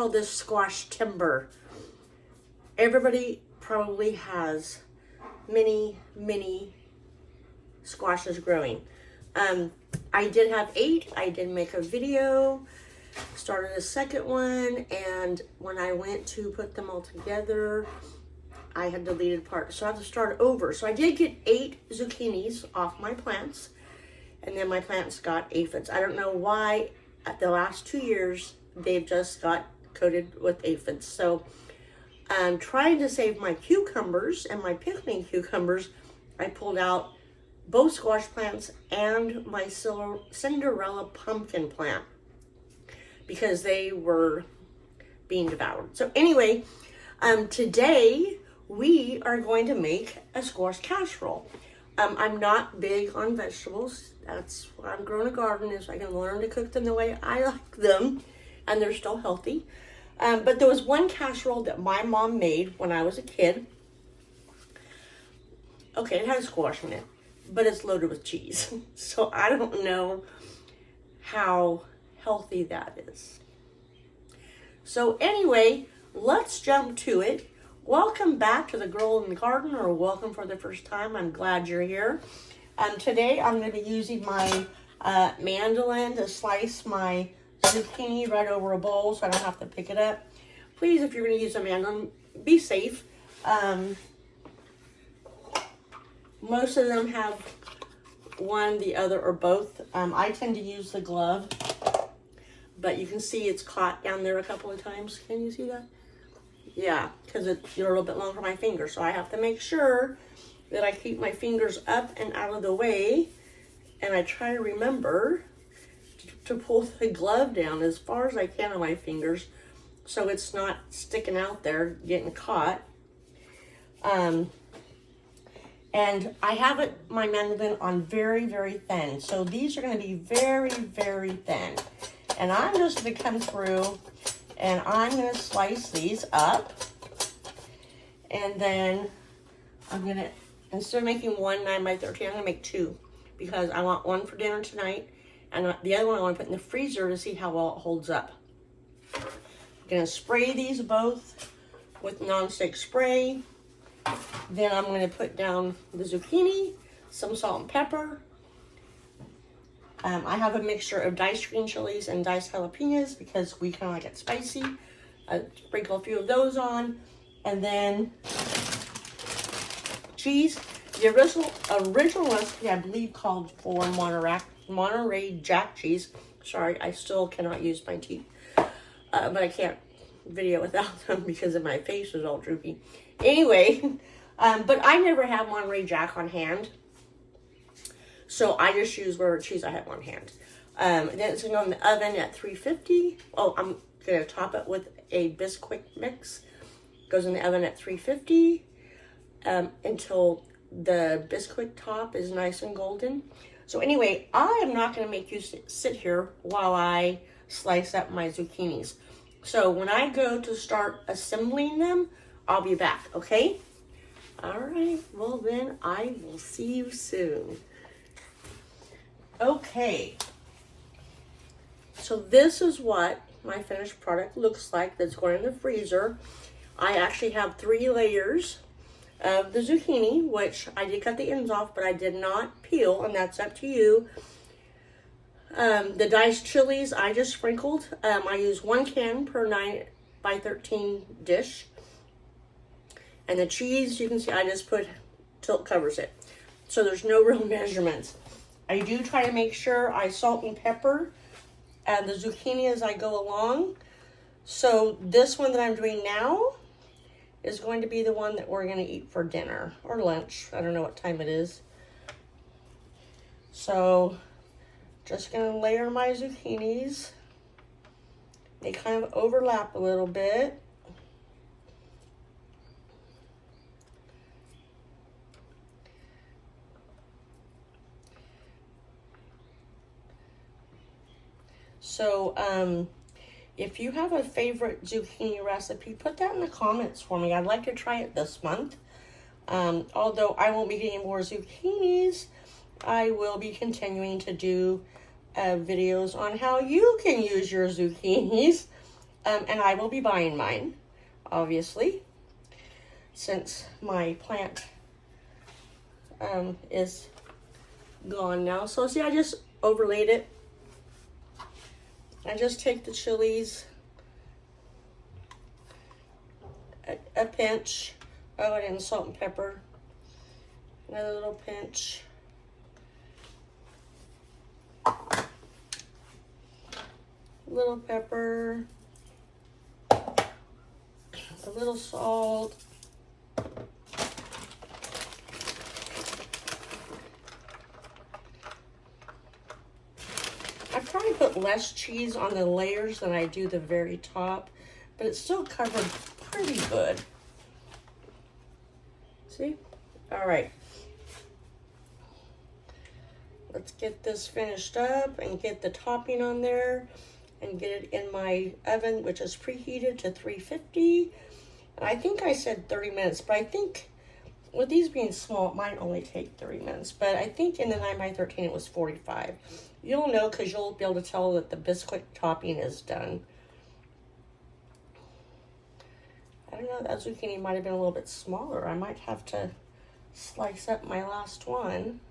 call this squash timber. Everybody probably has many squashes growing. I did have 8. I did make a video, started a second one, and when I went to put them all together, I had deleted parts, so I have to start over. So I did get 8 zucchinis off my plants, and then my plants got aphids. I don't know why at the last 2 years they've just got coated with aphids. So I'm trying to save my cucumbers and my pickling cucumbers. I pulled out both squash plants and my Cinderella pumpkin plant because they were being devoured. So anyway, today we are going to make a squash casserole. I'm not big on vegetables. That's why I'm growing a garden, is so I can learn to cook them the way I like them, and they're still healthy. But there was one casserole that my mom made when I was a kid. Okay, it has squash in it, but it's loaded with cheese. So I don't know how healthy that is. So anyway, let's jump to it. Welcome back to the Girl in the Garden, or welcome for the first time. I'm glad you're here. Today I'm going to be using my mandolin to slice my zucchini right over a bowl so I don't have to pick it up. Please, if you're going to use a mandolin, be safe. Most of them have one, the other, or both. I tend to use the glove, but you can see it's caught down there a couple of times. Can you see that? Yeah, because it's a little bit long for my finger, so I have to make sure that I keep my fingers up and out of the way, and I try to remember to pull the glove down as far as I can on my fingers so it's not sticking out there getting caught. And I have my mandolin on very thin, so these are going to be very thin, and I'm just going to come through and I'm going to slice these up, and then I'm going to, instead of making one 9x13, I'm going to make 2, because I want one for dinner tonight, and the other one I want to put in the freezer to see how well it holds up. I'm going to spray these both with nonstick spray. Then I'm going to put down the zucchini, some salt and pepper. I have a mixture of diced green chilies and diced jalapenos because we kind of like it spicy. Sprinkle a few of those on. And then cheese. The original recipe, I believe, called for Monterey Jack cheese. Sorry, I still cannot use my teeth. But I can't video without them because of my face is all droopy. Anyway, but I never have Monterey Jack on hand. So I just use whatever cheese I have on hand. Then it's going to go in the oven at 350. Oh, I'm going to top it with a Bisquick mix. Goes in the oven at 350 until the Bisquick top is nice and golden. So anyway, I am not going to make you sit here while I slice up my zucchinis. So when I go to start assembling them, I'll be back, okay? All right, well then I will see you soon. Okay, so this is what my finished product looks like that's going in the freezer. I actually have 3 layers of the zucchini, which I did cut the ends off, but I did not peel, and that's up to you. The diced chilies I just sprinkled. I use 1 can per 9x13 dish. And the cheese, you can see I just put till it covers it. So there's no real measurements. I do try to make sure I salt and pepper the zucchini as I go along. So this one that I'm doing now is going to be the one that we're going to eat for dinner or lunch. I don't know what time it is. So just going to layer my zucchinis. They kind of overlap a little bit. So, if you have a favorite zucchini recipe, put that in the comments for me. I'd like to try it this month. Although I won't be getting more zucchinis, I will be continuing to do videos on how you can use your zucchinis And I will be buying mine, obviously, since my plant is gone now. So see, I just overlaid it. I just take the chilies, a pinch. Oh, I didn't salt and pepper. Another little pinch. Little pepper. A little salt. I probably put less cheese on the layers than I do the very top, but it's still covered pretty good. See? All right. Let's get this finished up and get the topping on there and get it in my oven, which is preheated to 350. And I think I said 30 minutes, but I think with these being small, it might only take 30 minutes. But I think in the 9x13 it was 45. You'll know because you'll be able to tell that the biscuit topping is done. I don't know, that zucchini might have been a little bit smaller. I might have to slice up my last one.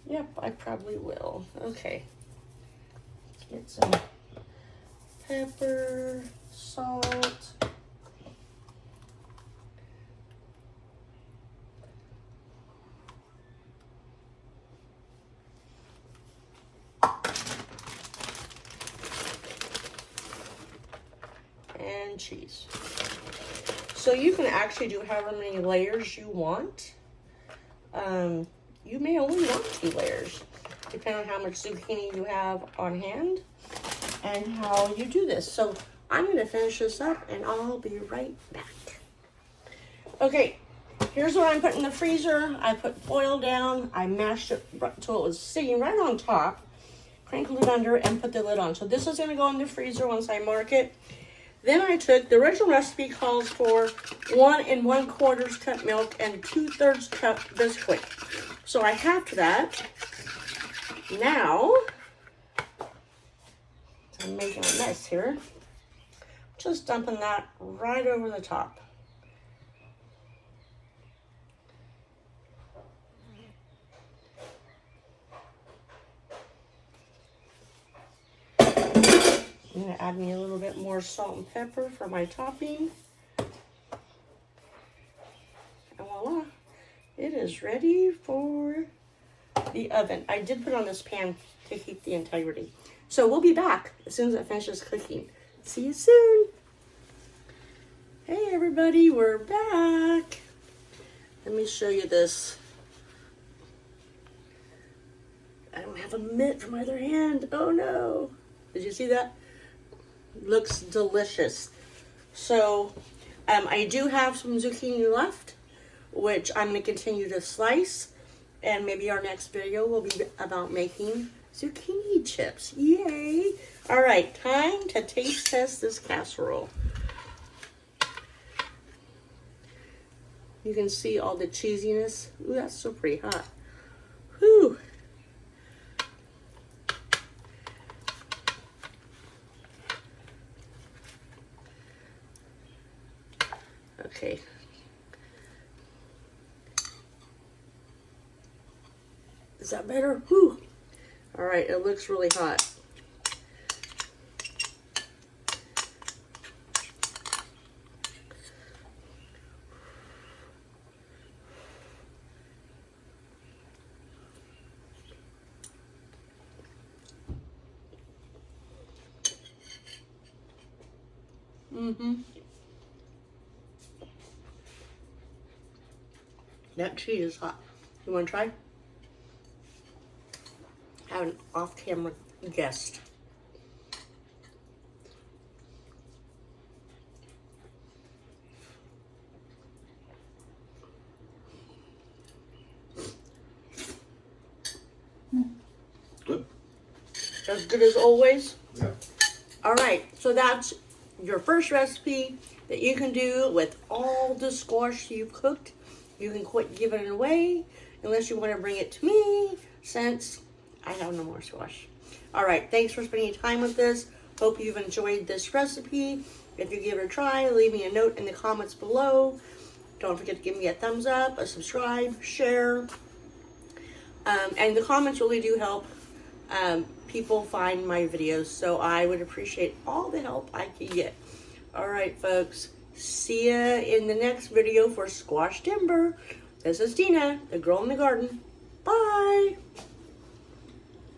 Yep, I probably will. Okay. Let's get some pepper, salt. And cheese. So you can actually do however many layers you want. You may only want 2 layers, depending on how much zucchini you have on hand and how you do this. So I'm going to finish this up and I'll be right back. Okay, here's what I'm putting in the freezer. I put foil down. I mashed it until it was sitting right on top, crinkled it under, and put the lid on. So this is going to go in the freezer once I mark it. Then I took, the original recipe calls for 1 1/4 cup milk and 2/3 cup biscuit. So I halved that. Now, I'm making a mess here. Just dumping that right over the top. I'm going to add me a little bit more salt and pepper for my topping. And voila, it is ready for the oven. I did put it on this pan to keep the integrity. So we'll be back as soon as it finishes cooking. See you soon. Hey everybody, we're back. Let me show you this. I don't have a mitt for my other hand. Oh no. Did you see that? Looks delicious. So I do have some zucchini left, which I'm going to continue to slice, and maybe our next video will be about making zucchini chips. Yay! All right, time to taste test this casserole. You can see all the cheesiness. Ooh, that's so pretty hot. Whew. Okay. Is that better? Whew. All right, it looks really hot. That cheese is hot. You want to try? Have an off-camera guest. Good. As good as always. Yeah. All right, so that's your first recipe that you can do with all the squash you've cooked. You can quit giving it away unless you want to bring it to me, since I have no more squash. All right, thanks for spending time with this. Hope you've enjoyed this recipe. If you give it a try, leave me a note in the comments below. Don't forget to give me a thumbs up, a subscribe, share. And the comments really do help people find my videos, so I would appreciate all the help I can get. All right, folks. See ya in the next video for Squash Timber. This is Dina, the girl in the garden. Bye.